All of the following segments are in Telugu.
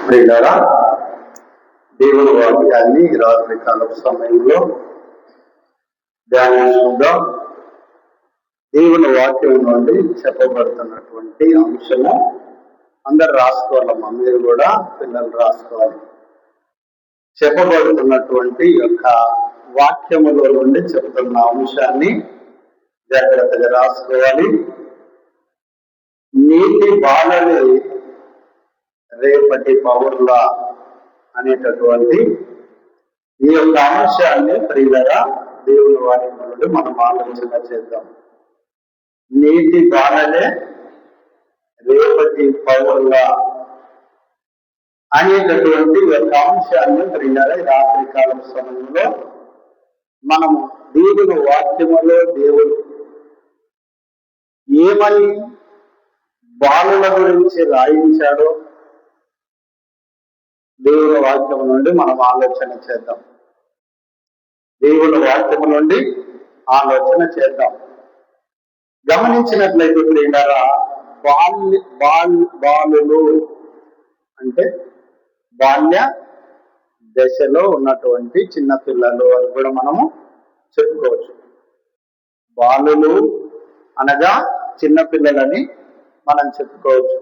ప్రియులారా, దేవుని వాక్యాన్ని రాత్రి కాల సమయంలో ధ్యానిస్తుందాం. దేవుని వాక్యం నుండి చెప్పబడుతున్నటువంటి అంశము అందరు రాసుకోవాలమ్మా, మీరు కూడా పిల్లలు రాసుకోవాలి. చెప్పబడుతున్నటువంటి యొక్క వాక్యములో నుండి చెప్తున్న అంశాన్ని జాగ్రత్తగా రాసుకోవాలి. నీటి బాలని రేపటి పౌరుల అనేటటువంటి ఈ యొక్క అంశాన్ని ప్రియులరా దేవుని వాక్యం నుండి మనం ఆలోచన చేద్దాం. నీటి బాలనే రేపటి పౌరుల అనేటటువంటి యొక్క అంశాన్ని ప్రియులరా రాత్రి కాలం సమయంలో మనము దేవుని వాక్యములో దేవుడు ఏమని బాలుల గురించి రాయించాడో దేవుని వాక్యం నుండి మనం ఆలోచన చేద్దాం. దేవుని వాక్యం నుండి ఆలోచన చేద్దాం. గమనించినట్లయితే ప్రియులారా, బాలులు అంటే బాల్య దశలో ఉన్నటువంటి చిన్న పిల్లలు అని కూడా మనము చెప్పుకోవచ్చు. బాలులు అనగా చిన్న పిల్లలని మనం చెప్పుకోవచ్చు.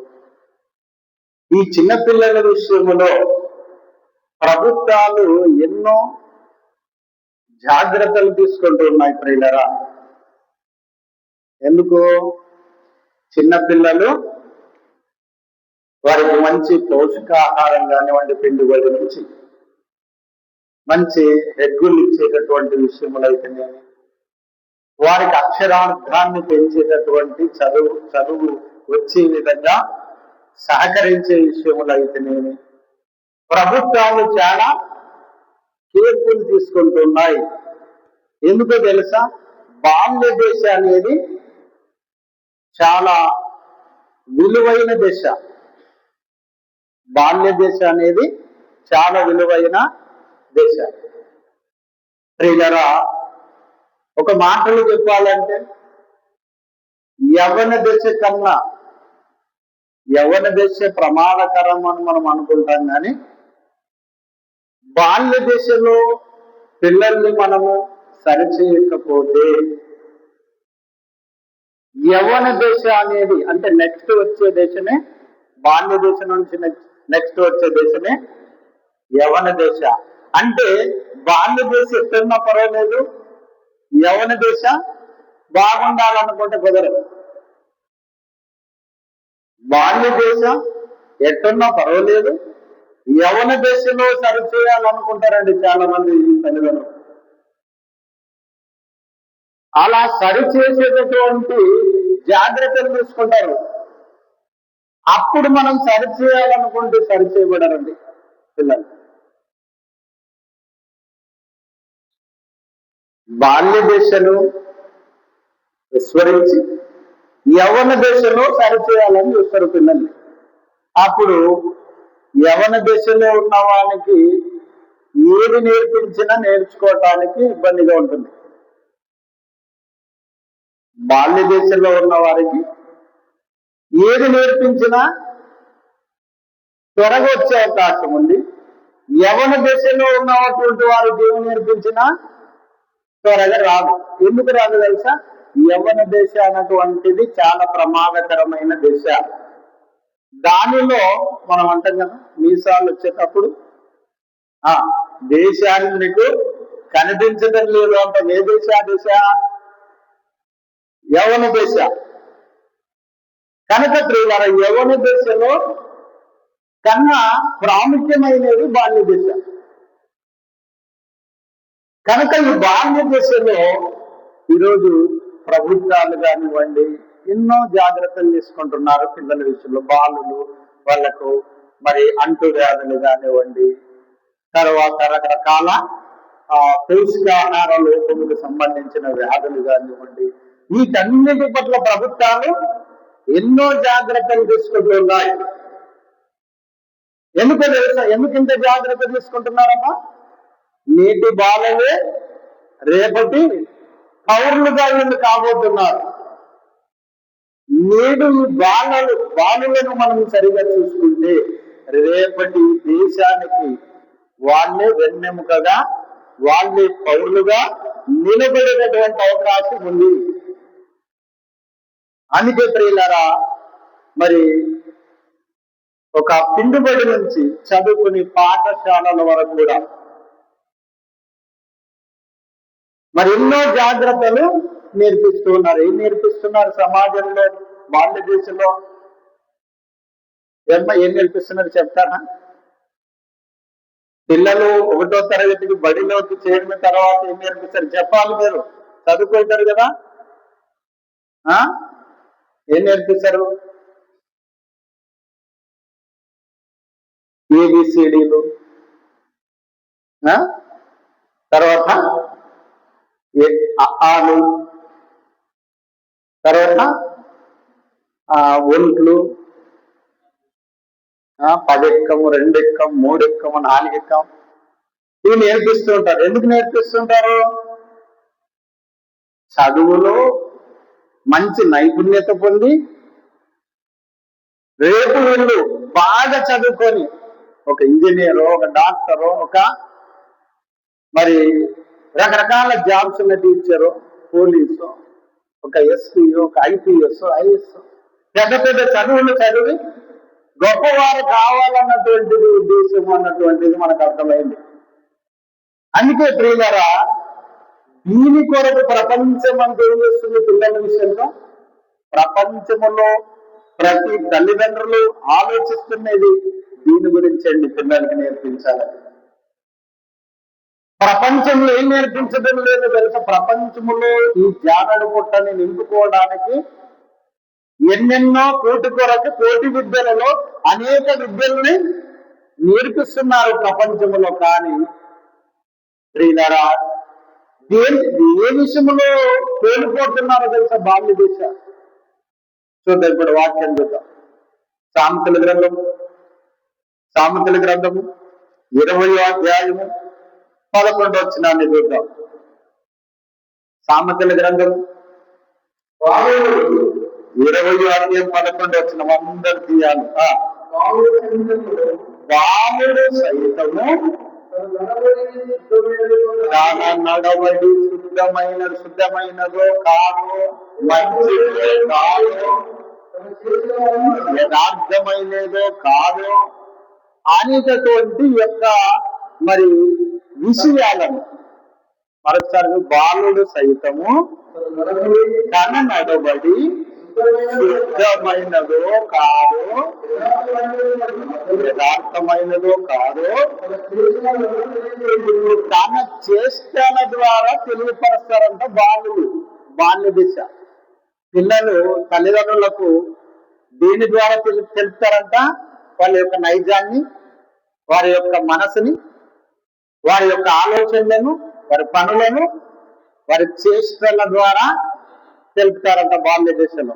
ఈ చిన్న పిల్లల విషయంలో ప్రభుత్వాలు ఎన్నో జాగ్రత్తలు తీసుకుంటూ ఉన్నాయి ప్రియులరా. ఎందుకు? చిన్న పిల్లలు వారికి మంచి పౌష్టికాహారం కానివ్వండి, పిండి బడి నుంచి మంచి ఎగ్గులు ఇచ్చేటటువంటి విషయములైతేనేమి, వారికి అక్షరార్థాన్ని పెంచేటటువంటి చదువు వచ్చే విధంగా సహకరించే విషయములైతేనేమి ప్రభుత్వాలు చాలా కేర్ఫుల్ తీసుకుంటున్నాయి. ఎందుకో తెలుసా? బాల్య దశ అనేది చాలా విలువైన దశ. బాల్య దశ అనేది చాలా విలువైన దశ. ప్రియులరా, ఒక మాటలు చెప్పాలంటే యవ్వన దశ కన్నా యవ్వన దశ ప్రమాదకరం అని మనం అనుకుంటాం, కానీ బాల్య దశలో పిల్లల్ని మనము సరిచేయకపోతే యవ్వన దశ అనేది అంటే నెక్స్ట్ వచ్చే దశనే బాల్య దశ నుంచి నెక్స్ట్ వచ్చే దశనే యవ్వన దశ. అంటే బాల్య దశ ఎట్టున్నా పర్వాలేదు, యవ్వన దశ బాగుండాలనుకుంటే కుదరదు. బాల్య దశ ఎట్టున్నా పర్వాలేదు, యవ్వన దశలో సరిచేయాలనుకుంటారండి చాలా మంది తల్లిదండ్రులు. అలా సరిచేసేటటువంటి జాగ్రత్తలు తీసుకుంటారు. అప్పుడు మనం సరిచేయాలనుకుంటే సరిచేయబడరండి పిల్లలు. బాల్య దశను విస్మరించి యవ్వన దశలో సరిచేయాలని చూస్తారు పిల్లల్ని. అప్పుడు యవ్వన దశలో ఉన్న వానికి ఏది నేర్పించినా నేర్చుకోవటానికి ఇబ్బందిగా ఉంటుంది. బాల్య దశలో ఉన్న వారికి ఏది నేర్పించినా త్వరగా వచ్చే అవకాశం ఉంది. యవ్వన దశలో ఉన్నటువంటి వారికి ఏమి నేర్పించినా త్వరగా రాదు. ఎందుకు రాదు తెలుసా? యవ్వన దశ అన్నటువంటిది చాలా ప్రమాదకరమైన దశ. దానిలో మనం అంటాం కదా, మీసాలు వచ్చేటప్పుడు దేశాన్ని మీకు కనిపించడం లేదు అంటాం. ఏ దశ? దశ యవ్వన దశ. కనుక ప్రియులారా, యవ్వన దశలో కన్నా ప్రాముఖ్యమైనది బాల్య దశ. కనుక ఈ బాల్య దశలో ఈరోజు ప్రభుత్వాలు కానివ్వండి ఎన్నో జాగ్రత్తలు తీసుకుంటున్నారు పిల్లల విషయంలో. బాలులు వాళ్లకు మరి అంటువ్యాధులు కానివ్వండి, తర్వాత రకరకాల పౌష్టికాహార లోపములకు సంబంధించిన వ్యాధులు కానివ్వండి, వీటన్నిటి పట్ల ప్రభుత్వాలు ఎన్నో జాగ్రత్తలు తీసుకుంటున్నాయి. ఎందుకు తెలుసా? ఎందుకు ఇంత జాగ్రత్త తీసుకుంటున్నారమ్మా? నేటి బాలలే రేపటి పౌరులుగా వీళ్ళు కాబోతున్నారు. నేడు బాలులను మనం సరిగా చూసుకుంటే రేపటి దేశానికి వాళ్ళే వెన్నెముకగా, వాళ్ళే పౌరులుగా నిలబడేటటువంటి అవకాశం ఉంది. అందుకే ప్రియులారా, మరి ఒక పిండుబడి నుంచి చదువుకుని పాఠశాలల వరకు కూడా మరి ఎన్నో జాగ్రత్తలు నేర్పిస్తున్నారు. ఏం నేర్పిస్తున్నారు సమాజంలో, భారతదేశంలో? ఏం నేర్పిస్తున్నారు చెప్తారా? పిల్లలు 1వ తరగతికి బడిలోకి చేరిన తర్వాత ఏం నేర్పిస్తారు చెప్పాలి. మీరు చదువుకుంటారు కదా, ఏం నేర్పిస్తారు? ఏబిసిడీలు, తర్వాత ఆలు, తర్వాత ఒంట్లు, 10 ఎక్కము, 2 ఎక్కం, 3 ఎక్కము, 4 ఎక్కం, ఇవి నేర్పిస్తూ ఉంటారు. ఎందుకు నేర్పిస్తుంటారు? చదువులో మంచి నైపుణ్యత పొంది రేపు వీళ్ళు బాగా చదువుకొని ఒక ఇంజనీరో, ఒక డాక్టరో, ఒక మరి రకరకాల జాబ్స్ ఉన్న టీచరు, పోలీసు, ఒక ఎస్పీఓ, ఒక ఐపీఎస్, ఐఎస్, పెద్ద పెద్ద చదువులు చదివి గొప్పవారు కావాలన్నటువంటిది ఉద్దేశం అన్నటువంటిది మనకు అర్థమైంది. అందుకే ప్రియులారా, దీని కొరకు ప్రపంచం అంతా ఏం చేస్తుంది పిల్లల విషయంలో? ప్రపంచంలో ప్రతి తల్లిదండ్రులు ఆలోచిస్తున్నది దీని గురించి అండి, పిల్లలకి నేర్పించాలని. ప్రపంచంలో ఏం నేర్పించడం లేదు తెలుసా? ప్రపంచంలో ఈ జానడు పుట్టని నింపుకోవడానికి ఎన్నెన్నో కోటి కొరకు కోటి విద్యలలో అనేక విద్యల్ని నేర్పిస్తున్నారు ప్రపంచంలో. కానీ ప్రియులారా, ఏ విషయంలో కోల్పోతున్నారో తెలుసా? బాల్య దిశ. చూద్దాం ఇప్పుడు వాక్యం చూద్దాం. సామెతల గ్రంథము 20వ అధ్యాయము 11వ వచనాన్ని చూద్దాం. సామెతల గ్రంథం 20వ అధ్యాయం 11వ వచనం అందరు తీయాలి. బాలుడు సైతము నడవడి శుద్ధమైనదో కాదు, మంచిదో కాదు, యథార్థమైనదో కాదు అనేటటువంటి యొక్క మరి విషయాలను మరొకసారి, బాలుడు సైతము తన నడవడి శుద్ధమైనదో కాదు, యథార్థమైనదో కాదు తన చేష్టల ద్వారా తెలియపరుస్తారంట బాలుడు. బాల్య దిశ. పిల్లలు తల్లిదండ్రులకు దేని ద్వారా తెలుపుతారంట? వాళ్ళ యొక్క నైజాన్ని, వారి యొక్క మనసుని, వారి యొక్క ఆలోచనలను, వారి పనులను, వారి చేష్టల ద్వారా తెలుపుతారంట బాల్య దశలో.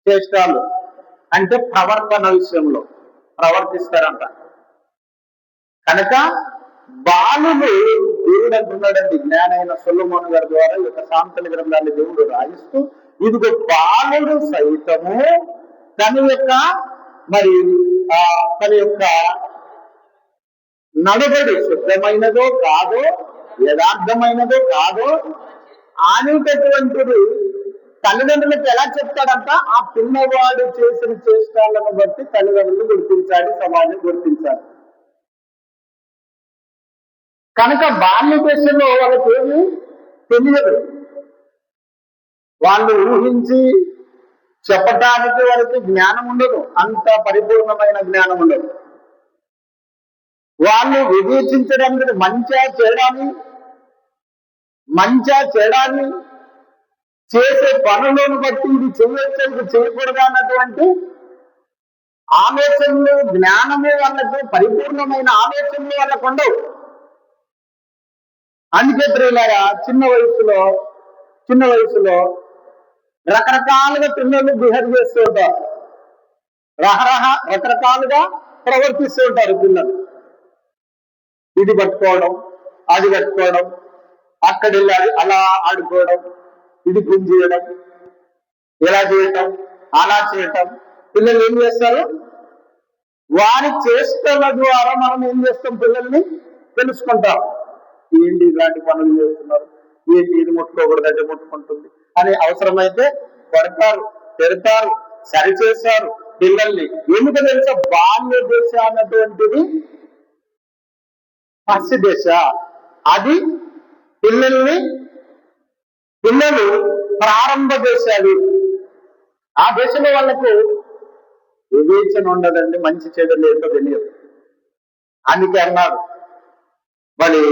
చేష్టాలు అంటే ప్రవర్తన విషయంలో ప్రవర్తిస్తారంట. కనుక బాలుడు, దేవుడు అంటున్నాడండి, జ్ఞానైన సొలొమోను గారి ద్వారా ఈ యొక్క సామెతల గ్రంథాన్ని దేవుడు రాయిస్తూ, ఇదిగో బాలుడు సైతము తన యొక్క నడవడి శుద్ధమైనదో కాదో, యథార్థమైనదో కాదో అనేటటువంటిది తల్లిదండ్రులకు ఎలా చెప్తాడంట? ఆ పిల్లవాడు చేసిన చేష్టాలను బట్టి తల్లిదండ్రులు గుర్తించాలి, సమాజం గుర్తించాలి. కనుక బాల్య దశలో వాళ్ళకి ఏమి తెలియదు. వాళ్ళు ఊహించి చెప్పటానికి వారికి జ్ఞానం ఉండదు, అంత పరిపూర్ణమైన జ్ఞానం ఉండదు. వాళ్ళు వివేచించడానికి మంచా చెడాన్ని చేసే పనులను బట్టి ఇది చేయొచ్చు, ఇది చేయకూడదు అన్నటువంటి ఆలోచనలు, జ్ఞానము వాళ్ళకు, పరిపూర్ణమైన ఆలోచనలు వాళ్ళకు ఉండవు. అందుకే ప్రియులారా, చిన్న వయసులో రకరకాలుగా పిల్లలు బిహేవ్ చేస్తూ ఉంటారు, రకరకాలుగా ప్రవర్తిస్తూ ఉంటారు పిల్లలు. ఇది పట్టుకోవడం, అది పట్టుకోవడం, అక్కడ వెళ్ళాలి అలా ఆడుకోవడం, ఇది గుంజేయడం, ఇలా చేయటం, అలా చేయటం. పిల్లలు ఏం చేస్తారు? వారి చేష్టల ద్వారా మనం ఏం చేస్తాం? పిల్లల్ని తెలుసుకుంటాం. ఏంటి ఇలాంటి పనులు చేస్తున్నారు, ఏంటి ఇది ముట్టుకోకూడదు అంటే ముట్టుకుంటుంది అని అవసరమైతే కొడతారు, పెడతారు, సరిచేస్తారు పిల్లల్ని. ఎందుకు తెలుసా? బాల్య దశ అన్నటువంటిది పసి దశ. అది పిల్లలు ప్రారంభ దశలు. ఆ దశలో వాళ్ళకు వివేచన ఉండదండి, మంచి చెడులు ఏంటో తెలియదు. అందుకే అన్నారు మరి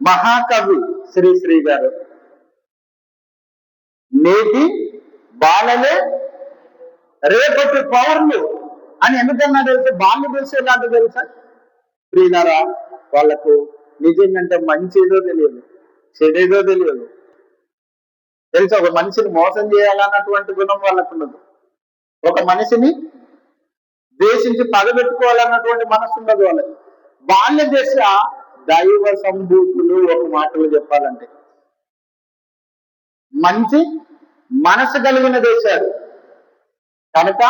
మహాకవి శ్రీశ్రీ గారు, నేటి బాలలే రేపటి పౌరులు అని ఎందుకన్నా తెలుసా? బాల్య దశ ఎలాంటి తెలుసా ప్రియులారా? వాళ్ళకు నిజంగా మంచిదో తెలియదు, చెడేదో తెలియదు. తెలుసా? ఒక మనిషిని మోసం చేయాలన్నటువంటి గుణం వాళ్ళకు ఉండదు. ఒక మనిషిని ద్వేషించి పగబెట్టుకోవాలన్నటువంటి మనసు ఉండదు వాళ్ళకి. బాల్య దశ దైవ సంభూతులు. ఒక మాటలు చెప్పాలంటే మంచి మనసు కలిగిన దేశాలు కనుక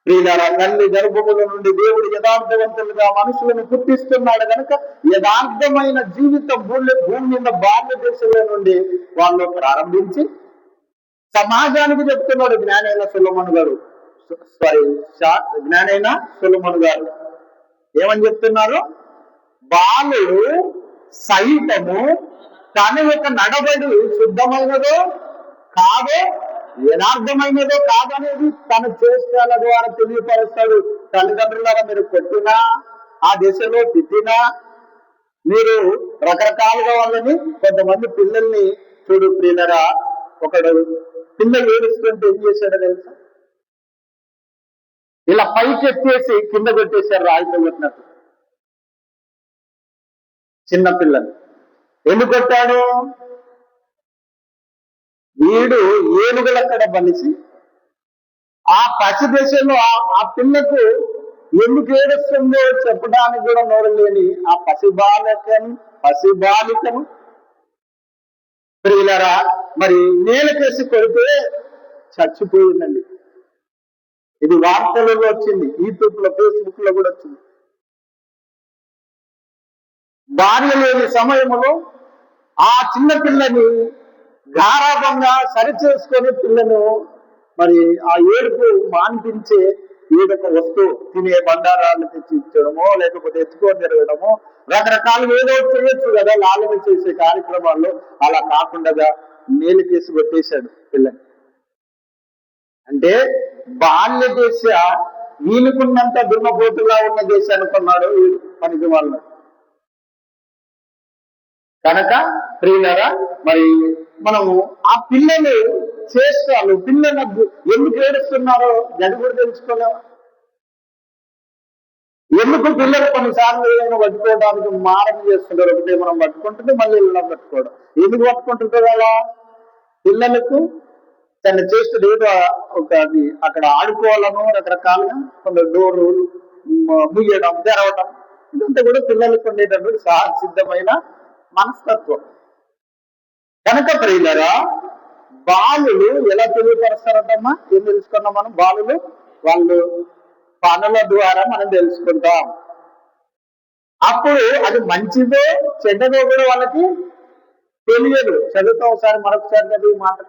ప్రియులారా, తల్లి గర్భముల నుండి దేవుడు యథార్థవంతులుగా మనుషులను పుట్టిస్తున్నాడు కనుక యథార్థమైన జీవితం భూమి మీద బాల్య దశలో నుండి వాళ్ళు ప్రారంభించి సమాజానికి చెప్తున్నాడు జ్ఞానైన సొలొమోను గారు. జ్ఞానైన సొలొమోను గారు ఏమని చెప్తున్నారు? బాలుడు సైతము తన యొక్క నడబడి శుద్ధమైనదో కాదో, యథార్థమైనదో కాదనేది తన చేష్టాల ద్వారా తెలియపరుస్తాడు. తల్లిదండ్రులారా, మీరు కొట్టినా, ఆ దశలో తిట్టినా, మీరు రకరకాలుగా వాళ్ళని, కొంతమంది పిల్లల్ని చూడు ప్రియులరా, ఒకడు పిల్లలు ఏడుస్తుంటే ఏం చేశాడో తెలుసా? ఇలా పైకి ఎత్తేసి కింద పెట్టేశారు రాయితో కొట్టినట్టు. చిన్న పిల్లలు ఎందుకు కొట్టాడు? వీడు ఏనుగులక్కడ బలిసి ఆ పసి దశలో ఆ పిల్లకు ఎందుకు ఏడుస్తుందో చెప్పడానికి కూడా నోరు లేని ఆ పసిబాలికను ప్రియులరా మరి నేలకేసి కొడితే చచ్చిపోయిందండి. ఇది వార్తలలో వచ్చింది, యూట్యూబ్ లో, ఫేస్బుక్ లో కూడా వచ్చింది. భార్య లేని సమయంలో ఆ చిన్న పిల్లని గారాభంగా సరిచేసుకొని పిల్లను మరి ఆ ఏడుపు మాన్పించే ఏదొక వస్తువు, తినే బండారాలు తెచ్చి ఇచ్చడమో, లేకపోతే ఎత్తుకొని జరగడమో, రకరకాలుగా ఏదో చేయొచ్చు కదా లాలన చేసే కార్యక్రమాల్లో. అలా కాకుండా నేలు కేసు కొట్టేశాడు పిల్లని. అంటే బాల్య దశ వీలుకున్నంత దున్నపోతులా ఉన్న దేశ అనుకున్నాడు పనికి వాళ్ళు. కనుక ప్రియులరా, మరి మనము ఆ పిల్లలు చేస్తాను, పిల్లలు ఎందుకు ఏడుస్తున్నారో గది కూడా తెలుసుకోలేవా? ఎందుకు పిల్లలు కొన్నిసార్లు ఏదైనా పట్టుకోవడానికి మారం చేస్తుంటారు? ఒకటే మనం పట్టుకుంటుంటే మళ్ళీ ఇలా పట్టుకోవడం. ఎందుకు పట్టుకుంటుంటారు అలా? పిల్లలకు తన చేస్తుడు ఏదో ఒక అక్కడ ఆడుకోవాలను రకరకాలుగా కొంత డోరు ముయ్యడం, తెరవడం, ఇదంతా కూడా పిల్లలకు ఉండేటటువంటి సిద్ధమైన మనస్తత్వం. కనుక ప్రియులరా, బాలులు ఎలా తెలియపరుస్తారంటమ్మా? ఏం తెలుసుకున్నాం మనం? బాలులు వాళ్ళు పనుల ద్వారా మనం తెలుసుకుంటాం. అప్పుడు అది మంచిదో చెడ్డదో కూడా వాళ్ళకి తెలియదు. చదువుతా ఒకసారి మరొకసారి చదివి మాట.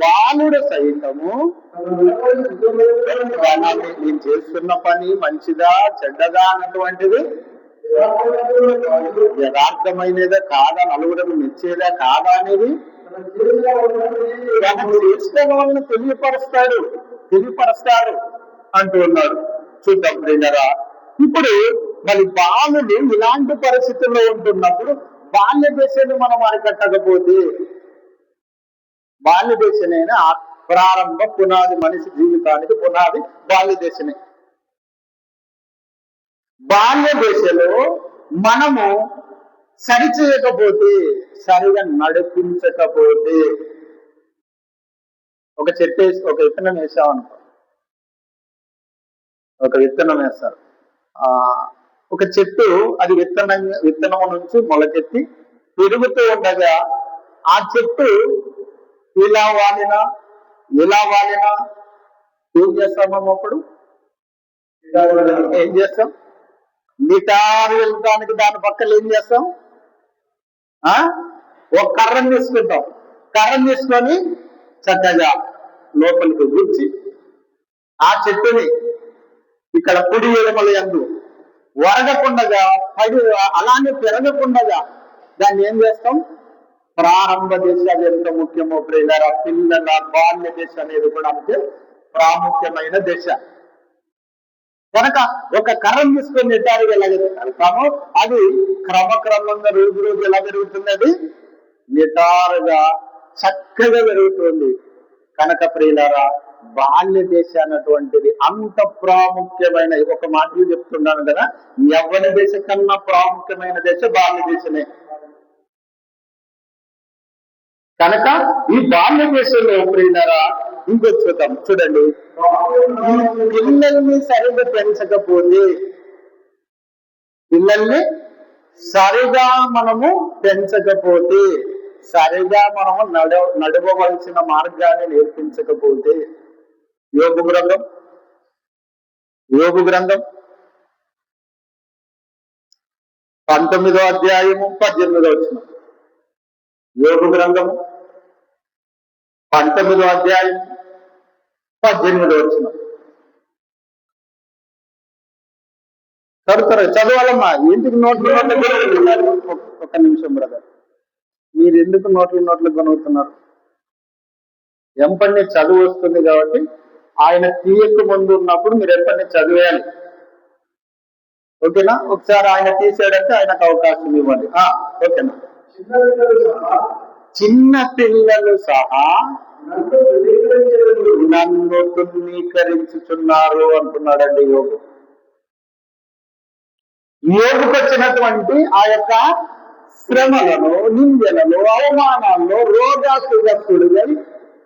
బాలుడు సైతము నేను చేస్తున్న పని మంచిదా చెడ్డదా అన్నటువంటిది, యథార్థమైనదా కాదా, నలుగురికి మెచ్చేదా కాదా అనేది చేసిన వాళ్ళని తెలియపరుస్తాడు అంటూ ఉన్నాడు. చూద్దాం ప్రియులారా, ఇప్పుడు మరి బాలుడు ఇలాంటి పరిస్థితుల్లో ఉంటున్నప్పుడు బాల్య దశను మనం అరికట్టకపోతే, బాల్య దశనైనా ప్రారంభ పునాది, మనిషి జీవితానికి పునాది బాల్య దశనే. బాల్య దశలో మనము సరిచేయకపోతే, సరిగా నడిపించకపోతే, ఒక చెట్టు ఒక విత్తనం వేసామనుకో, ఒక విత్తనం వేస్తారు. ఒక చెట్టు అది విత్తనం నుంచి మొలకెత్తి పెరుగుతూ ఉండగా ఆ చెట్టు ఇలా వాలినా ఏం చేస్తాము? అప్పుడు ఏం చేస్తాం? నిటారు వెళ్ళడానికి దాని పక్కన ఏం చేస్తాం? ఒక కర్రను తీసుకుంటాం. కర్రను తీసుకొని చక్కగా లోపలికి గుర్చి ఆ చెట్టుని ఇక్కడ కుడి ఎడమల యందు వరగకుండగా అలానే పెరగకుండగా దాన్ని ఏం చేస్తాం? ప్రారంభ దశ అది ఎంత ముఖ్యమో ప్రియులారా, పిల్లల బాల్య దశ అనేది కూడా అంతే ప్రాముఖ్యమైన దశ. కనుక ఒక కర్రను తీసుకొని నిటారుగా ఎలా వెళ్తామో అది క్రమక్రమంగా రోజు రోజు ఎలా పెరుగుతుంది? అది నిటారుగా చక్కగా పెరుగుతుంది. కనుక ప్రియులారా, బాల్య దశ అన్నటువంటిది అంత ప్రాముఖ్యమైన, ఒక మాటలు చెప్తున్నాను కదా, యవ్వన దశ కన్నా ప్రాముఖ్యమైన దశ బాల్య దశనే. కనుక ఈ బాల్య దశలో ప్రియులారా ఇంకొక చూడండి, పిల్లల్ని సరిగా పెంచకపోతే, పిల్లల్ని సరిగా మనము పెంచకపోతే, సరిగా మనము నడవవలసిన మార్గాన్ని నేర్పించకపోతే, యోగు గ్రంథం 19వ అధ్యాయము 18వ వచనం. యోగు గ్రంథము 19వ అధ్యాయం 18వ వచనం. చదవాలమ్మా. ఇంటికి నోట్లు ఒక నిమిషం బ్రదర్, మీరు ఎందుకు నోట్లు కొనుగుతున్నారు? ఎంపటి చదువు వస్తుంది కాబట్టి ఆయన తీయక ముందు ఉన్నప్పుడు మీరు ఎంపటి చదివేయాలి. ఓకేనా? ఒకసారి ఆయన తీసాడంటే ఆయనకు అవకాశం ఇవ్వండి. ఓకేనా? చిన్న పిల్లలు సహా నన్ను తృణీకరించుచున్నారు అంటున్నాడండి యోగు. యోగుకు వచ్చినటువంటి ఆ యొక్క శ్రమలను, నిందలను, అవమానాల్లో రోగాసుగస్తుడుగా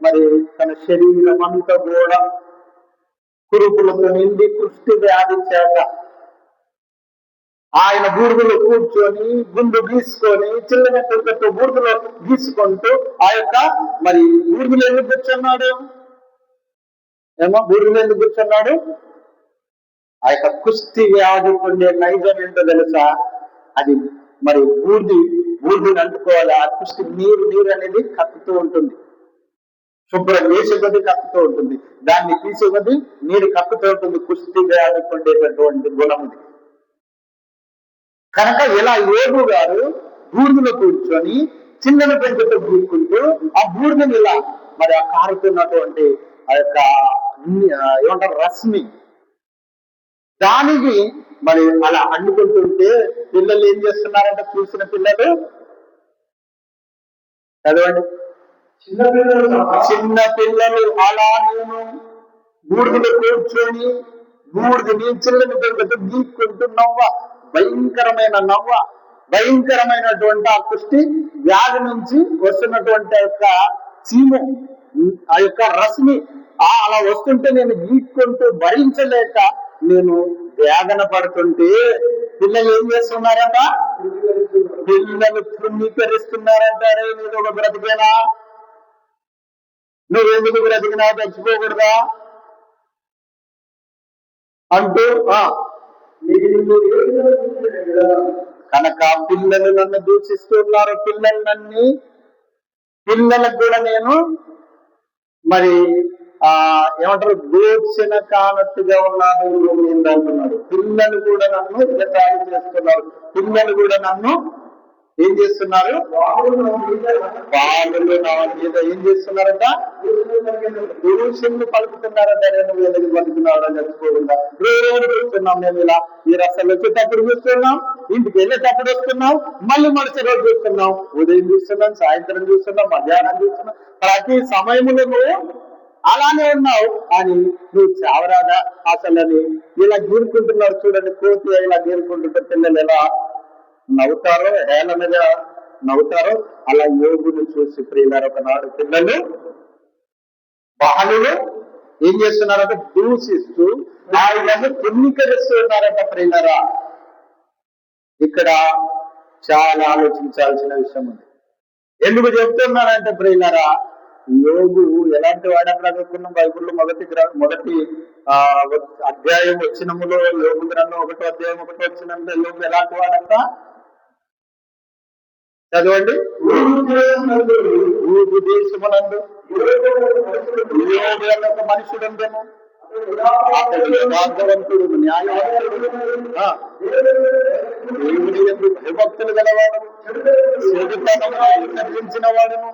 మరి తన శరీరం అంతా కూడా కురుపులతో నిండి కుష్టి వ్యాధి చేత ఆయన బూర్దులో కూర్చొని గుండు గీసుకొని చిల్లమెట్టలతో బూర్దులో గీసుకుంటూ ఆ యొక్క మరి బూర్దులు ఎందుకు కూర్చున్నాడు? బూర్దులు ఎందుకు కూర్చున్నాడు? ఆ యొక్క కుష్టి వ్యాధి పొందే నైజం ఏంటో తెలుసా? అది మరి బూర్దిని అంటుకోవాలి. ఆ కుష్టి నీరు అనేది కక్కుతూ ఉంటుంది. శుభ్రం వేసే కొద్ది కక్కుతూ ఉంటుంది, దాన్ని తీసే కొద్ది నీరు కక్కుతూ ఉంటుంది. కుష్టి వ్యాధి పొందేటటువంటి గుణం ఇది. కనుక ఇలా యోగు గారు బూర్దులో కూర్చొని చిన్న పెంకుతో గీసుకుంటూ ఆ బూర్దుని ఇలా మరి ఆ కారుతున్నటువంటి ఆ యొక్క ఏమంటారు రశ్మి, దానికి మరి అలా అడ్డుకుంటుంటే పిల్లలు ఏం చేస్తున్నారంటే, చూసిన పిల్లలు చదవండి, చిన్న పిల్లలు అలా నేను బూర్దులో కూర్చొని బూర్దుని చిల్లని పెంకుతో గీక్కుంటూ భయంకరమైనటువంటి ఆ కుష్టి వ్యాధి నుంచి వస్తున్నటువంటి యొక్క చీము, ఆ యొక్క రశ్మి అలా వస్తుంటే నేను గీక్కుంటూ భరించలేక నేను వేదన పడుతుంటే పిల్లలు ఏం చేస్తున్నారంట? పిల్లలు తృణీకరిస్తున్నారంటారే. నీకు ఒక బ్రతికేనా? నువ్వెందుకు బ్రతికినా? చచ్చిపోకూడదా అంటూ కనుక పిల్లలు నన్ను దూషిస్తున్నారు. పిల్లలకు కూడా నేను మరి ఏమంటారు, దూషణ కానట్టుగా ఉన్నాను అంటున్నాడు. పిల్లలు కూడా నన్ను ఎగతాళి చేస్తున్నారు. పిల్లలు కూడా నన్ను ఏం చేస్తున్నారు? వాళ్ళు నా మీద ఏం చేస్తున్నారట? దూషణలు పలుకుతున్నారట. నువ్వు ఎందుకు పలుకున్నావు? చచ్చిపోకుండా రోజు చూస్తున్నాం మేము ఇలా. ఈ రస్తాలు వచ్చేటప్పుడు చూస్తున్నాం, ఇంటికి వెళ్ళేటప్పుడు వస్తున్నాం, మళ్ళీ మరుసటి రోజు చూస్తున్నాం, ఉదయం చూస్తున్నాం, సాయంత్రం చూస్తున్నాం, మధ్యాహ్నం చూస్తున్నాం. ప్రతి సమయంలో నువ్వు అలానే ఉన్నావు అని నువ్వు చావరాదా అసలని ఇలా గీరుకుంటున్నారు. చూడండి, కోతి ఇలా గీరుకుంటుంటే పిల్లలు ఎలా నవ్వుతారో, హేళనగా నవ్వుతారో, అలా యోగుని చూసి ప్రియులారు ఒకనాడు పిల్లలు బాలులు ఏం చేస్తున్నారంటే దూషిస్తూ ఆయన తృణీకరిస్తున్నారట. ప్రియులారా, ఇక్కడ చాలా ఆలోచించాల్సిన విషయం ఉంది. ఎందుకు చెప్తున్నానంటే ప్రియులారా, యోగు ఎలాంటి వాడని చదువుకున్నాం బైబిల్లో మొదటి ఆ అధ్యాయం వచ్చినములో యోగు గ్రంథం 1వ అధ్యాయం 1వ వచ్చినంత యోగు ఎలాంటి వాడంట చదవండి. ఊరు దేశమునందు యోగు అన్న మనుషుడు అంటేను అతడు యథార్థవంతుడు, న్యాయవంతుడు, దేవుని యందు భయభక్తులు గలవాడు, చెడుతనమును విసర్జించిన వాడును,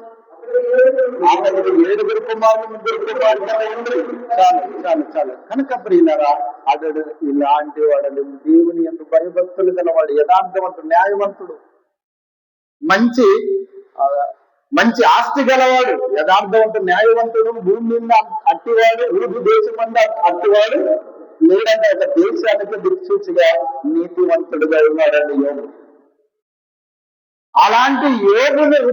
అతనికి 7 కుమారులు 3 కుమార్తెలు. చాలు చాలు చాలు. కనుక ప్రియులారా, అతడు ఇలాంటి వాడు, దేవుని యందు భయభక్తులు గలవాడు, యథార్థవంతుడు, న్యాయవంతుడు, మంచి ఆస్తి గలవాడు, యథార్థవంతుడు, న్యాయవంతుడు, భూమి మీద అట్టివాడు, ఊరు దేశం అంతా అట్టివాడు లేదంటే ఒక దేశానికి దిక్సూచిగా నీతివంతుడుగా ఉన్నాడండి యోగు. అలాంటి యోగుని ఈ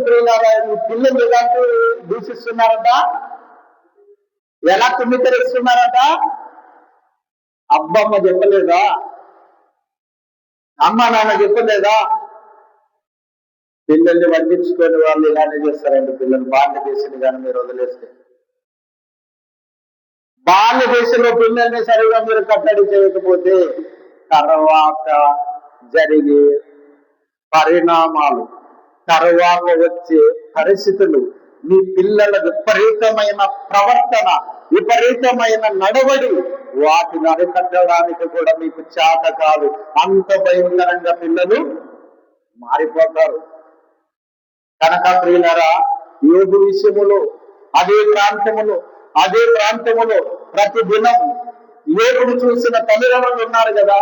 పిల్లలు ఎలాంటి దూషిస్తున్నారట, ఎలా తుమ్మితరిస్తున్నారట. అబ్బమ్మ చెప్పలేదా, అమ్మ నాన్న చెప్పలేదా? పిల్లల్ని పట్టించుకొని వాళ్ళు ఇలానే చేస్తారండి. పిల్లలు భారతదేశం కానీ మీరు వదిలేస్తే, భారతదేశంలో పిల్లల్ని సరిగా మీరు కట్టడి చేయకపోతే తర్వాత జరిగే పరిణామాలు, తర్వాత వచ్చే పరిస్థితులు, మీ పిల్లల విపరీతమైన ప్రవర్తన, విపరీతమైన నడవడి, వాటిని అరికట్టడానికి కూడా మీకు చేత కాదు. అంత భయంకరంగా పిల్లలు మారిపోతారు. కనుక ప్రియులారా, యోగు విషయములో అదే ప్రాంతములో ప్రతి దినం యోగును చూసిన తల్లిదండ్రులు ఉన్నారు కదా,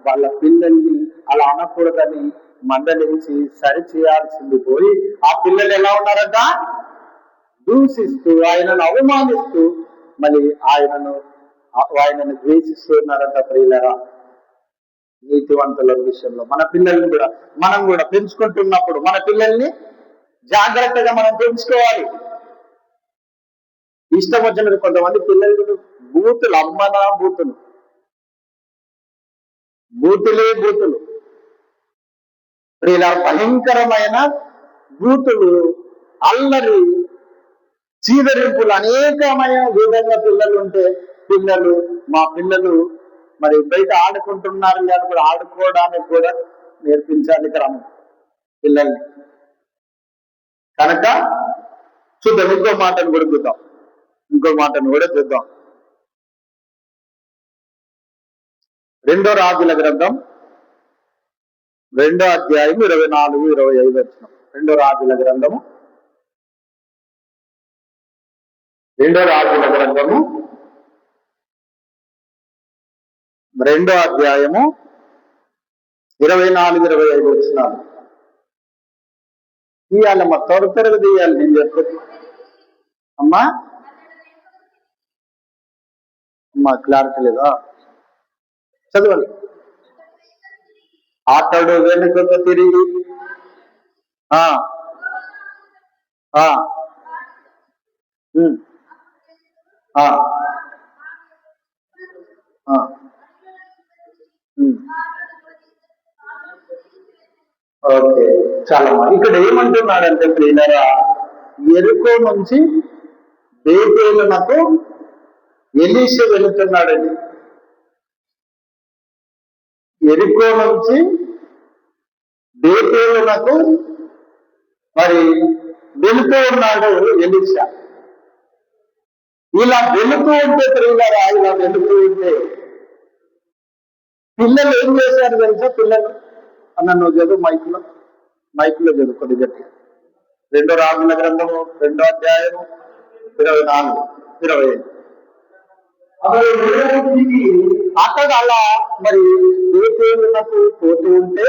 వాళ్ళ పిల్లల్ని అలా అనకూడదని మందలించి సరి చేయాల్సింది పోయి ఆ పిల్లలు ఎలా ఉన్నారట, దూషిస్తూ ఆయనను అవమానిస్తూ మళ్ళీ ఆయనను ద్వేషిస్తూ ఉన్నారట. ప్రియులారా, నీతివంతుల విషయంలో మన పిల్లల్ని కూడా మనం కూడా పెంచుకుంటున్నప్పుడు మన పిల్లల్ని జాగ్రత్తగా మనం పెంచుకోవాలి. ఇష్టం వచ్చినది కొంతమంది పిల్లలు బూతులు, అమ్మనా బూతులు ఇలా భయంకరమైన బూతులు, అల్లరి, చీదరింపులు అనేకమైన విధంగా పిల్లలు ఉంటే మా పిల్లలు మరి బయట ఆడుకుంటున్నారు కానీ కూడా ఆడుకోవడానికి కూడా నేర్పించాలి క్రమం పిల్లల్ని. కనుక చూద్దాం, ఇంకో మాటను కూడా చూద్దాం. 2వ రాజుల గ్రంథం 2వ అధ్యాయం 24-25 వచ్చిన 2వ రాజుల గ్రంథము 2వ అధ్యాయము 24-25 వచ్చినారు. తీయాలమ్మా, త్వరగా తీయాలి. నేను చెప్పేది అమ్మా క్లారిటీ లేదా? చదవాలి. అతడు వెనుకకు తిరిగి ఓకే, చాలా. ఇక్కడ ఏమంటున్నాడంటే ప్రియులారా, ఎరుకో నుంచి బేతేలునకు ఎలీషా వెళుతున్నాడండి. ఎరుకో నుంచి బేతేలునకు మరి వెళుతూ ఉన్నాడు ఎలీషా. ఇలా వెళుతూ ఉంటే ప్రియులారా, పిల్లలు ఏం చేశారు తెలుసా? పిల్లలు అన్న నువ్వు చదువు, మైక్లో చదువు కొద్ది గట్టి. 2వ రాజుల గ్రంథము 2వ అధ్యాయము 24-25. అతడు అలా మరి బేతేలునకు పోతూ ఉంటే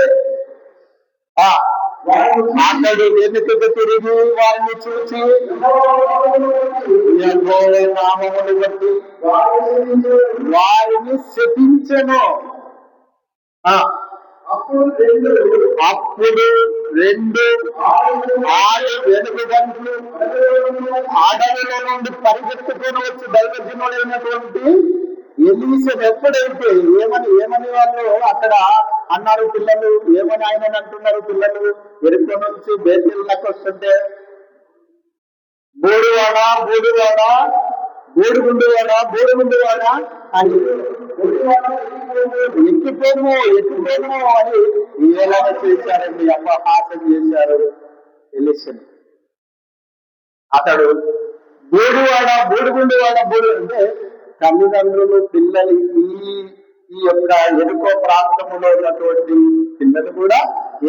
అతడు వెనుకకు తిరిగి వారిని చూసి నామమును బట్టి వారిని శపించెను. అప్పుడు 2 ఆరు వెనుకగంట్లు అడవిలో నుండి పరిగెత్తుకొని వచ్చి దైవజనుడైనటువంటి ఎలీషాను ఎప్పుడైతే ఏమని వాళ్ళు అక్కడ అన్నారు, పిల్లలు ఏమని ఆయన అంటున్నారు, పిల్లలు ఎరుక నుంచి బేతేలునకు వస్తుంటే బోడివాడ బోడివాడ బోడిగుండువాడ బోడిగుండువాడ అని ఎక్కిపోము ఎక్కిపోము అని ఏలాగ చేశారండి. అపహాసం చేశారు ఎలిషన్. అతడు బోడివాడ బోడిగుండువాడ బోడి అంటే తల్లిదండ్రులు పిల్లలకి ఈ యొక్క ఎరుకో ప్రాంతంలో ఉన్నటువంటి పిల్లలు కూడా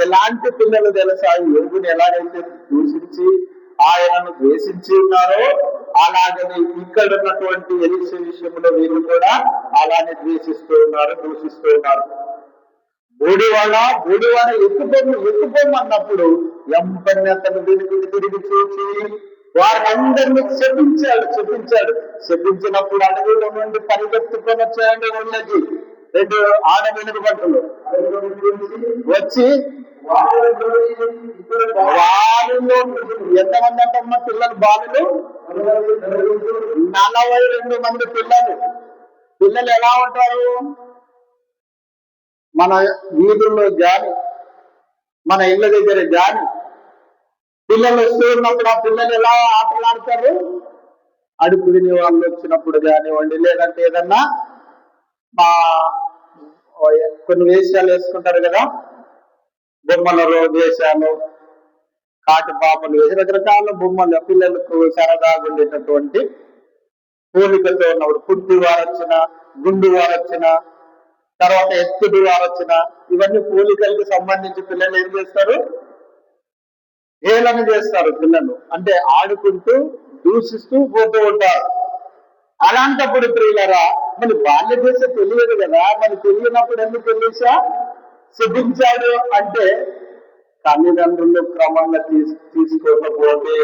ఎలాంటి పిల్లలు తెలుసా? యోగుని ఎలాగైతే దూషించి ఆయనను ద్వేషించి ఉన్నారో అలాగని ఇక్కడ ఉన్నటువంటి ఎలిషా విషయంలో వీళ్ళు కూడా అలానే ద్వేషిస్తూ ఉన్నారు, దూషిస్తూ ఉన్నారు. బోడివాడ ఎత్తుకోము అన్నప్పుడు ఎంపని అతను తిరిగి చూసి వారందరినీ శపించినప్పుడు అడవిలో నుండి పరిగెత్తుకొని వచ్చాయండి ఊళ్ళకి 2 ఆడ వెనుక బట్టలు వచ్చి వాళ్ళలో ఎంతమంది అంటమ్మా పిల్లలు? బాలులు 42 మంది పిల్లలు ఎలా ఉంటారు? మన వీధుల్లో గాని మన ఇళ్ళ దగ్గర గాని పిల్లలు వస్తూ ఉన్నప్పుడు ఆ పిల్లలు ఎలా ఆటలాడతారు? అడుపు తినే వాళ్ళు వచ్చినప్పుడు కానివ్వండి, లేదంటే ఏదన్నా కొన్ని వేషాలు వేసుకుంటారు కదా, బొమ్మలలో వేషాలు, కాటి పాపలు వేసి రకరకాల బొమ్మలు పిల్లలకు సరదాగా ఉండేటటువంటి పోలికలతో ఉన్నప్పుడు పుట్టి వారొచ్చిన, గుండు వారొచ్చిన, తర్వాత ఎత్తుడు వారొచ్చిన, ఇవన్నీ పోలికలకు సంబంధించి పిల్లలు ఏం చేస్తారు? ఏలన చేస్తారు. పిల్లలు అంటే ఆడుకుంటూ దూషిస్తూ పోతూ ఉంటారు. అలాంటప్పుడు ప్రియులరా మరి బాల్య దశ తెలియదు కదా, మరి తెలియనప్పుడు ఎందుకు తెలిసా శపించాడు అంటే తల్లిదండ్రులు క్రమంగా తీసుకోకపోతే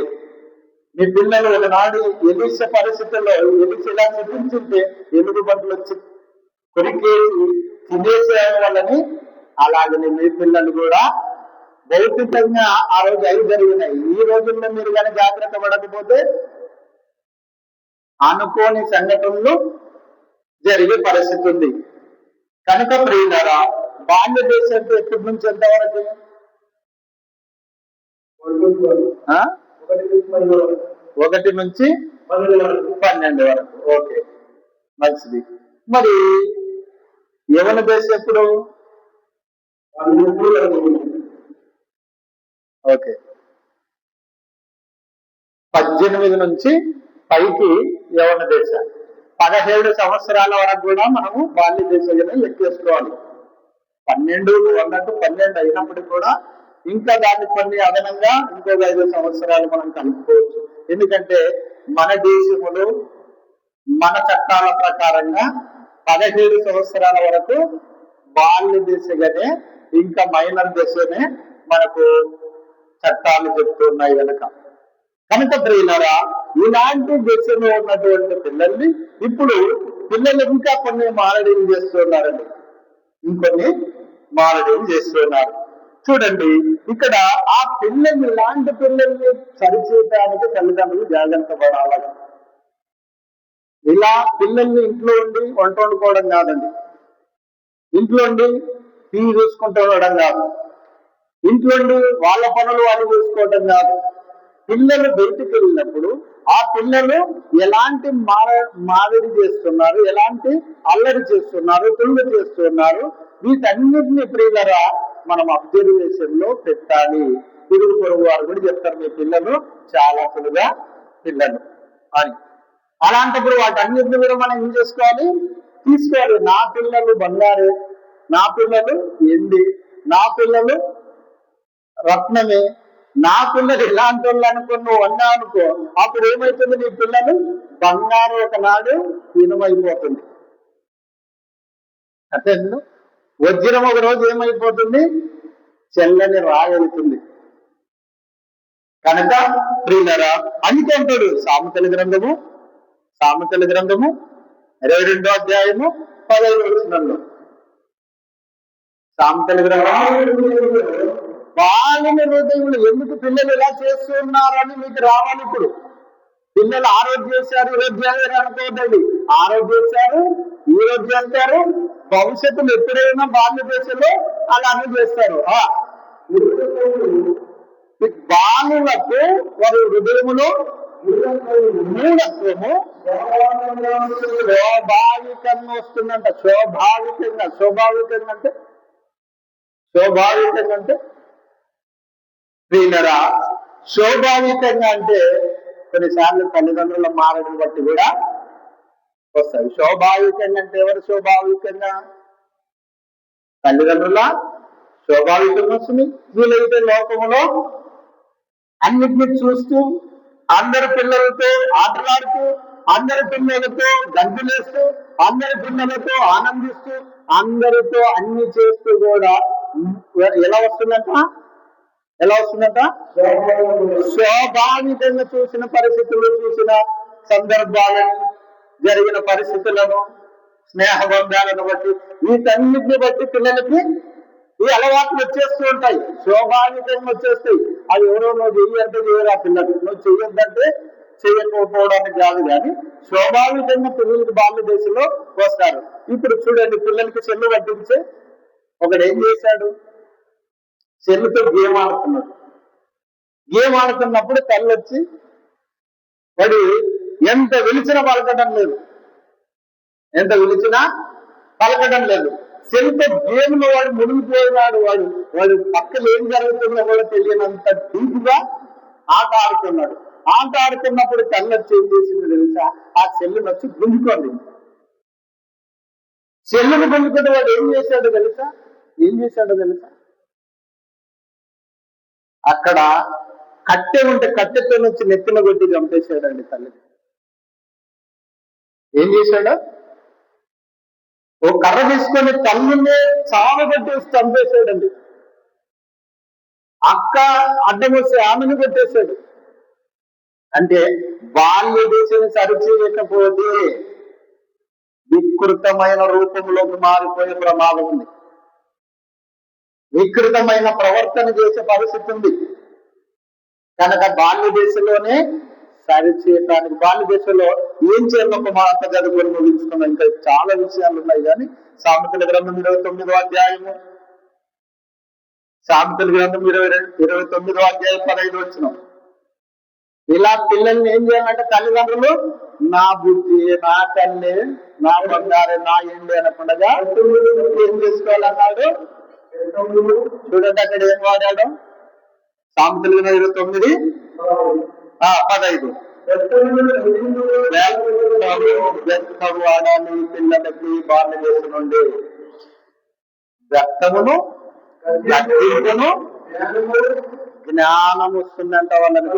మీ పిల్లలు ఒకనాడు ఎలిషా పరిస్థితుల్లో ఎలిషా ఇలా శపించుంటే ఎలుగు బండ్లు వచ్చి కొరికేసి తినేసే వాళ్ళని, అలాగని మీ పిల్లలు కూడా భౌతికంగా ఆ రోజు అవి జరిగినాయి. ఈ రోజుల్లో మీరు కానీ జాగ్రత్త పడకపోతే అనుకోని సంఘటనలు జరిగే పరిస్థితి ఉంది. కనుక ప్రియులారా బాల్య దశ అంటే ఎక్కడి నుంచి ఎంతవరకు? 1 నుంచి 12 వరకు. ఓకే, మంచిది. మరి యవ్వన దశ ఎప్పుడు? ఓకే, 18 నుంచి పైకి యవ్వన దశ. 17 సంవత్సరాల వరకు కూడా మనము బాల్య దశగానే లెక్కేసుకోవాలి. 12 అన్నట్టు 12 అయినప్పటికీ కూడా ఇంకా దాన్ని కొన్ని అదనంగా ఇంకో 5 సంవత్సరాలు మనం కలుపుకోవచ్చు. ఎందుకంటే మన దేశంలో మన చట్టాల ప్రకారంగా 17 సంవత్సరాల వరకు బాల్య దశగానే, ఇంకా మైనర్ దశనే మనకు చట్టాలు చెప్తున్నాయి కనుక ప్రియులారా ఇలాంటి దశలో ఉన్నటువంటి పిల్లల్ని ఇప్పుడు పిల్లలు ఇంకా కొన్ని మారడీలు చేస్తున్నారండి, ఇంకొన్ని మారడీలు చేస్తున్నారు. చూడండి ఇక్కడ ఆ పిల్లల్ని, ఇలాంటి పిల్లల్ని సరిచేయడానికి తల్లిదండ్రులు జాగ్రత్త పడాలి. ఇలా పిల్లల్ని ఇంట్లో ఉండి వంట వండుకోవడం కాదండి, ఇంట్లో ఉండి టీవీ చూసుకుంటూ ఉండడం కాదు, ఇంట్లో ఉండి వాళ్ళ పనులు వాళ్ళు చూసుకోవడం కాదు. పిల్లలు బయటికి వెళ్ళినప్పుడు ఆ పిల్లలు ఎలాంటి మాదిరి చేస్తున్నారు, ఎలాంటి అల్లరి చేస్తున్నారు, తుంగ చేస్తున్నారు, వీటన్నిటిని ప్రియులరా మనం అబ్జర్వేషన్ లో పెట్టాలి. ఇరుగు పొరుగు వారు కూడా చెప్తారు మీ పిల్లలు చాలా సులువుగా పిల్లలు అని. అలాంటప్పుడు వాటన్నిటిని కూడా మనం ఏం చేసుకోవాలి? తీసుకోవాలి. నా పిల్లలు బంగారే, నా పిల్లలు ఎండి, నా పిల్లలు రత్నమే, నా పిల్లలు ఇలాంటి వాళ్ళు అనుకుని నువ్వు అన్నా అనుకో, అప్పుడు ఏమవుతుంది? నీ పిల్లలు బంగారు ఒకనాడు హీనమైపోతుంది. అంటే వజ్రం ఒక రోజు ఏమైపోతుంది? చెల్లని రాయవుతుంది. కనుక ప్రియులరా అందుకే అంటాడు సామెతల గ్రంథము 22వ అధ్యాయము 15వ వచనంలో, సామెతల గ్రంథము బాలిన హృదయములు ఎందుకు పిల్లలు ఇలా చేస్తున్నారని మీకు రావాలి. ఇప్పుడు పిల్లలు ఆ రోజు చేశారు, ఈ రోజు చేశారు అనుకోవద్దండి. ఆ రోజు చేశారు, ఈ రోజు చేస్తారు, భవిష్యత్తులో ఎప్పుడైనా బాల్య దశలో అలానే చేస్తారు. బాలులకు వారి హృదయములో మూఢత్వము స్వాభావికంగా వస్తుందంట. స్వాభావికంగా అంటే వీళ్ళరా స్వాభావికంగా అంటే కొన్నిసార్లు తల్లిదండ్రుల మారడం బట్టి కూడా వస్తుంది. స్వాభావికంగా అంటే ఎవరు స్వాభావికంగా? తల్లిదండ్రుల స్వాభావికంగా వస్తుంది. వీలైతే లోకంలో అన్నిటినీ చూస్తూ, అందరి పిల్లలతో ఆటలాడుతూ, అందరి పిల్లలతో గంతులేస్తూ, అందరి పిల్లలతో ఆనందిస్తూ, అందరితో అన్ని చేస్తూ కూడా ఎలా వస్తుందంట? స్వాభావికంగా చూసిన పరిస్థితులు, చూసిన సందర్భాలను, జరిగిన పరిస్థితులను, స్నేహబంధాలను బట్టి, వీటన్నిటిని బట్టి పిల్లలకి ఈ అలవాట్లు వచ్చేస్తూ ఉంటాయి. స్వాభావికంగా వచ్చేస్తాయి. అది ఎవరో నువ్వు చెయ్యి అంటే చేయరు ఆ పిల్లలు, నువ్వు చెయ్యొద్దంటే చేయకపోవడానికి కాదు, కానీ స్వాభావికంగా పిల్లలకి బాల్య దశలో వస్తారు. ఇప్పుడు చూడండి, పిల్లలకి సెల్లు పట్టించే ఒకడు ఏం చేశాడు? సెల్లుతో గేమ్ ఆడుతున్నాడు. గేమ్ ఆడుతున్నప్పుడు తల్లి వచ్చి వాడు ఎంత పిలిచినా పలకడం లేదు, సెల్తో గేమ్ లో వాడు మునిగిపోయినాడు. వాడు పక్కన ఏం జరుగుతుందో కూడా తెలియనంత డీప్గా ఆట ఆడుతున్నాడు. ఆట ఆడుతున్నప్పుడు తల్లి వచ్చి ఏం చేసింది తెలుసా? ఆ సెల్లుని వచ్చి గుంజుకోండి. సెల్లుని గుంజుకుంటే వాడు ఏం చేశాడో తెలుసా? అక్కడ కట్టె ఉంటే కట్టెతో నుంచి నెత్తిన కొట్టి చంపేశాడండి తల్లి. ఏం చేశాడు? ఓ కర్ర తీసుకొని తల్లినే చావగొట్టేసి చంపేశాడండి. అక్క అడ్డం వస్తే ఆమెను కొట్టేశాడు. అంటే బాల్య దశని సరిచేయకపోతే వికృతమైన రూపంలోకి మారిపోయే ప్రమాదం ఉంది. వికృతమైన ప్రవర్తన చేసే పరిస్థితి ఉంది. కనుక బాల్య దశలోనే సరిచేయటానికి, బాల్య దశలో ఏం చేయాలి ఒక మాట చదువుకొని ముగించుకున్నాం. ఇంకా చాలా విషయాలు ఉన్నాయి, కానీ సామెతల గ్రంథం 29వ అధ్యాయము, 29వ అధ్యాయం 15 వచనం. ఇలా పిల్లల్ని ఏం చేయాలంటే తల్లిదండ్రులు నా బుద్ధి, నా కన్నే, నా బంగారే, నా ఎండి అనకుండా ఏం చేసుకోవాలన్నాడు? చూడండి అక్కడ ఏం వాడాడు? సామెతల గ్రంథం 29:15. వాడాలి పిల్లలకి బాల్య దశ నుండి. వ్యక్తమును గద్దింపును జ్ఞానం వస్తుందంట వాళ్ళని.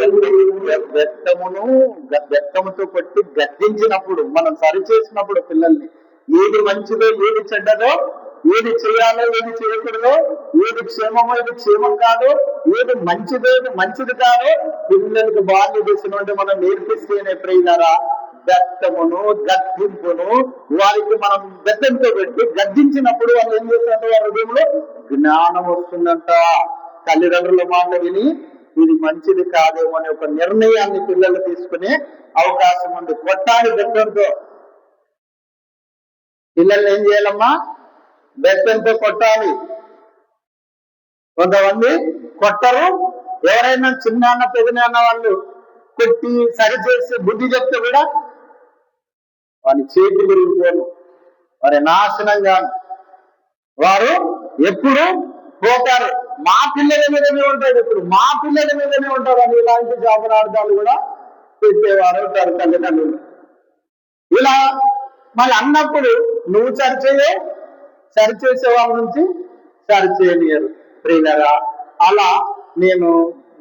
వ్యక్తముతో కొట్టి గద్దించినప్పుడు, మనం సరిచేసినప్పుడు పిల్లల్ని ఏది మంచిదో ఏది చెడ్డదో, ఏది చేయాలో ఏది చేయకూడదో, ఏది క్షేమమో ఏది క్షేమం కాదో, ఏది మంచిదో ఏది మంచిది కాదో పిల్లలకు బాల్య దశ నుండి మనం నేర్పిస్తేనే ప్రియులారా వ్యక్తమును గద్దింపును వారికి మనం బెత్తంతో పెట్టి గద్దించినప్పుడు వాళ్ళు ఏం చేస్తారంటే వారి హృదయంలో జ్ఞానం వస్తుందంట. తల్లిదండ్రుల మాట విని ఇది మంచిది కాదేమో అనే ఒక నిర్ణయాన్ని పిల్లలు తీసుకునే అవకాశం ఉంది. కొట్టాలి బెత్తంతో. పిల్లల్ని ఏం చేయాలమ్మా? బెత్తంతో కొట్టాలి. కొంతమంది కొట్టరు. ఎవరైనా చిన్నాన్న పెదనాన్న వాళ్ళు కొట్టి సరిచేసి బుద్ధి చెప్తే కూడా వారి చేతి విరిగిపోను, వారి నాశనంగా వారు ఎప్పుడు పోతారు. మా పిల్లల మీదనే ఉంటాడు, ఇప్పుడు మా పిల్లల మీదనే ఉంటారు అని ఇలాంటి శాపనార్థాలు కూడా పెట్టేవారు ఉంటారు తల్లిదండ్రులు. ఇలా మళ్ళీ అన్నప్పుడు నువ్వు సరిచేసే వాళ్ళ నుంచి సరిచేయనియరు ప్రియులరా. అలా నేను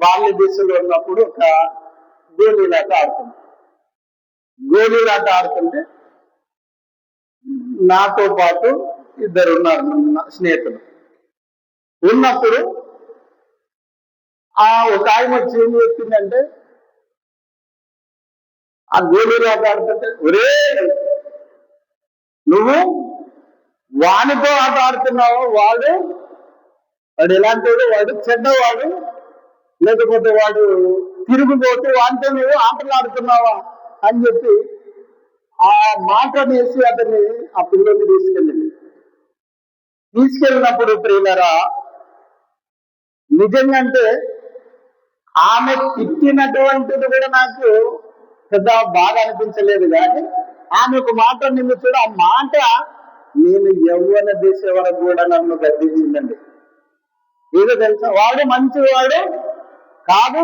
బాల్య దశలో ఉన్నప్పుడు ఒక గోళీలాట ఆడుతుంటే నాతో పాటు ఇద్దరు ఉన్నారు స్నేహితులు. ఉన్నప్పుడు ఒక ఆయన వచ్చి ఏం చెప్పిందంటే, ఆ గోళీలాట ఆడుతుంటే, ఒరే నువ్వు వానితో ఆట ఆడుతున్నావు, వాడు ఎలాంటి వాడు చెడ్డవాడు, లేకపోతే వాడు తిరుగుబోతే వాటితో నువ్వు ఆటలు ఆడుతున్నావా అని చెప్పి ఆ మాట వేసి అతన్ని ఆ పిల్లల్ని తీసుకెళ్ళినప్పుడు ప్రియులరా నిజంగా అంటే ఆమె తిట్టినటువంటిది కూడా నాకు పెద్ద బాగా అనిపించలేదు, కానీ ఆమె ఒక మాట నిన్ను చూడ, ఆ మాట నేను యవ్వన దశ వరకు కూడా నన్ను గద్దించిందండి. ఏదో తెలుసా, వాడు మంచివాడు కాదు,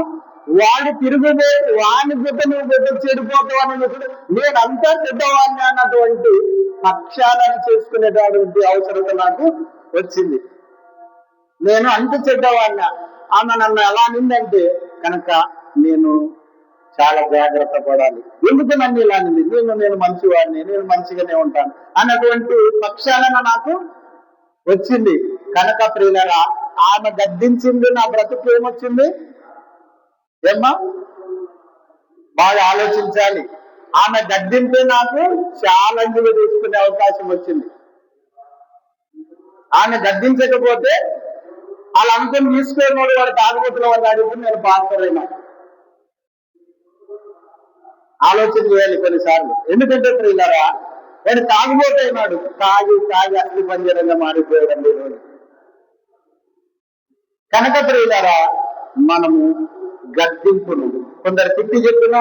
వాడు తిరుగుబోతు, వాని బిడ్డ నువ్వు బిడ్డ చెడిపోతావు అని నేను అంతా చెడ్డవాడిని అన్నటువంటి పక్షాలను చేసుకునేటటువంటి అవసరత నాకు వచ్చింది. నేను అంత చెడ్డవాడినా, ఆమె నన్ను ఎలా నిందంటే కనుక నేను చాలా జాగ్రత్త పడాలి. ఎందుకు నన్ను ఇలా నింది? నేను మంచివాడిని, నేను మంచిగానే ఉంటాను అన్నటువంటి పక్షాలను నాకు వచ్చింది. కనుక ప్రియులరా, ఆమె గద్దించింది, నా బ్రతుకు ఏమొచ్చింది ఏమ్మా? బాగా ఆలోచించాలి. ఆమె గద్దింపే నాకు ఛాలెంజ్లు తీసుకునే అవకాశం వచ్చింది. ఆమె గద్దించకపోతే వాళ్ళు అనుకుని తీసుకునేవాడు వాడు తాగుబోతుల వల్ల అడిగితే నేను పాల్పడలేను. ఆలోచన చేయాలి కొన్నిసార్లు. ఎందుకంటే ప్రియులారా, వాడు తాగుబోతున్నాడు, తాగి అస్థి పంజరంగా మారిపోయాడండి ఈరోజు. కనుక ప్రియులారా, మనము గద్దింపును కొందరు తిట్టి చెప్పినా,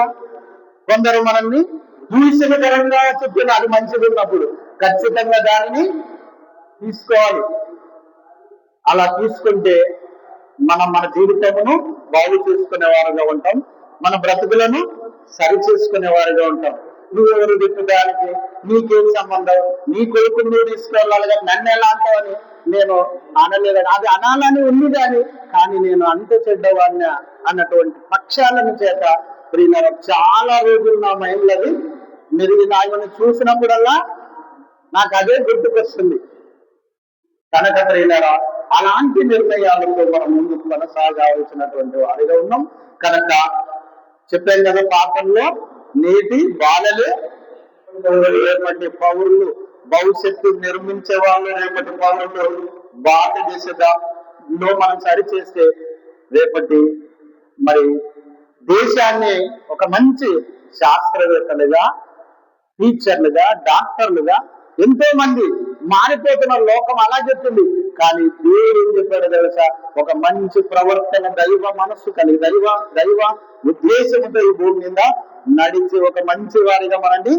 కొందరు మనల్ని దూషణకరంగా చెప్పినా, అది మంచిది ఉన్నప్పుడు ఖచ్చితంగా దానిని తీసుకోవాలి. అలా తీసుకుంటే మనం మన జీవితమును బాగు చేసుకునే వారుగా ఉంటాం, మన బ్రతుకులను సరి చేసుకునే వారుగా ఉంటాం. నువ్వెవరు తిట్టడానికి, నీకేం సంబంధం, నీ కొడుకుని నువ్వు తీసుకెళ్ళాలి, కానీ నన్ను ఎలా అంటావని నేను అనలేదు. అది అనాలని ఉంది కానీ నేను అంత చెడ్డవాడిని అన్నటువంటి పక్షాలను చేత ప్రియులారా చాలా రోజులు నా మైండ్లో అది మెరిగి, ఆమెను చూసినప్పుడల్లా నాకు అదే గుర్తుకొస్తుంది. కనుక ప్రియులారా, అలాంటి నిర్ణయాలతో మనం ముందుకు కొనసాగాల్సినటువంటి వారిగా ఉన్నాం. కనుక చెప్పాను కదా, పాఠంలో నేటి బాలలే రేపటి పౌరులు, భవిష్యత్తు నిర్మించే వాళ్ళు రేపటి పౌరులు. భారతదేశంలో మనం సరి చేస్తే రేపటి మరి దేశాన్ని ఒక మంచి శాస్త్రవేత్తలుగా, టీచర్లుగా, డాక్టర్లుగా ఎంతో మంది మారిపోతున్న లోకం అలా చెప్తుంది. కానీ దేవుడు ఏం చెప్పాడు తెలుసా? ఒక మంచి ప్రవర్తన, దైవ మనస్సు కలిగి, దైవ ఉద్దేశంతో ఈ భూమి మీద నడిచి ఒక మంచి వారిగా మనల్ని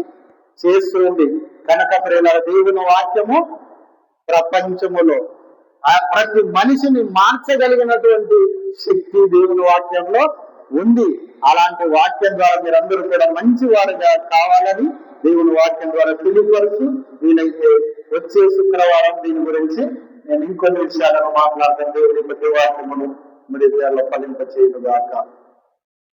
చేస్తుంది. కనుక ప్రియులారా, దేవుని వాక్యము ప్రపంచములో ప్రతి మనిషిని మార్చగలిగినటువంటి శక్తి దేవుని వాక్యంలో ఉంది. అలాంటి వాక్యం ద్వారా మీరందరూ కూడా మంచి వారిగా కావాలని దేవుని వాక్యం ద్వారా తెలియపరుస్తూ, వీలైతే వచ్చే శుక్రవారం దీని గురించి నేను ఇంకొన్ని విషయాలను మాట్లాడతాను. దేవుని ప్రతి వాక్యమును మీ హృదయాల్లో ఫలింప చేయను గాక.